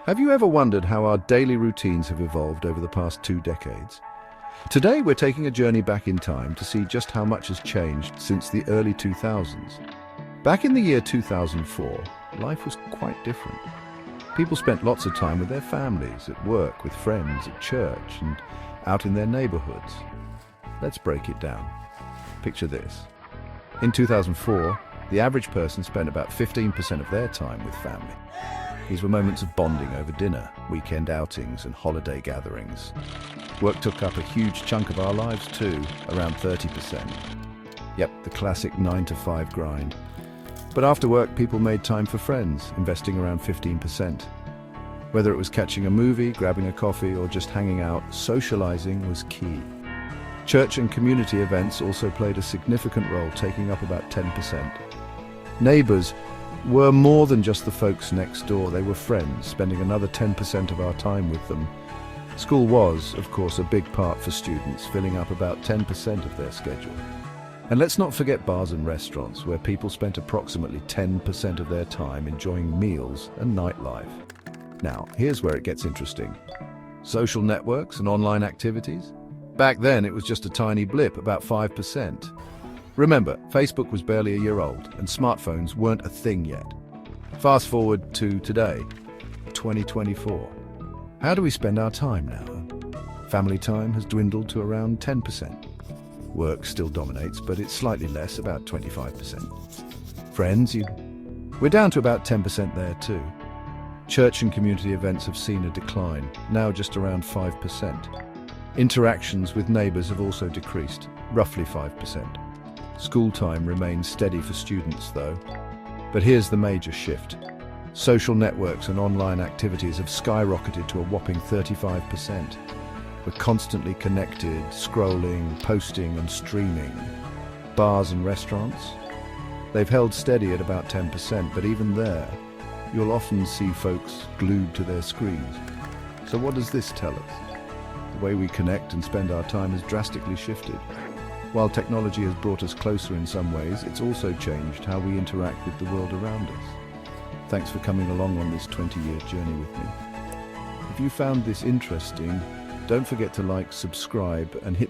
Have you ever wondered how our daily routines have evolved over the past 2 decades? Today, we're taking a journey back in time to see just how much has changed since the early 2000s. Back in the year 2004, life was quite different. People spent lots of time with their families, at work, with friends, at church, and out in their neighborhoods. Let's break it down. Picture this. In 2004, the average person spent about 15% of their time with family. These were moments of bonding over dinner, weekend outings, and holiday gatherings. Work took up a huge chunk of our lives too, around 30%. Yep, the classic 9-to-5 grind. But after work, people made time for friends, investing around 15%. Whether it was catching a movie, grabbing a coffee, or just hanging out, socializing was key. Church and community events also played a significant role, taking up about 10%. Neighbors were more than just the folks next door. They were friends, spending another 10% of our time with them. School was, of course, a big part for students, filling up about 10% of their schedule. And let's not forget bars and restaurants, where people spent approximately 10% of their time enjoying meals and nightlife. Now, here's where it gets interesting. Social networks and online activities? Back then, it was just a tiny blip, about 5%. Remember, Facebook was barely a year old, and smartphones weren't a thing yet. Fast forward to today, 2024. How do we spend our time now? Family time has dwindled to around 10%. Work still dominates, but it's slightly less, about 25%. Friends, we're down to about 10% there too. Church and community events have seen a decline, now just around 5%. Interactions with neighbors have also decreased, roughly 5%. School time remains steady for students though. But here's the major shift. Social networks and online activities have skyrocketed to a whopping 35%. We're constantly connected, scrolling, posting and streaming. Bars and restaurants? They've held steady at about 10%, but even there, you'll often see folks glued to their screens. So what does this tell us? The way we connect and spend our time has drastically shifted. While technology has brought us closer in some ways, it's also changed how we interact with the world around us. Thanks for coming along on this 20-year journey with me. If you found this interesting, don't forget to like, subscribe, and hit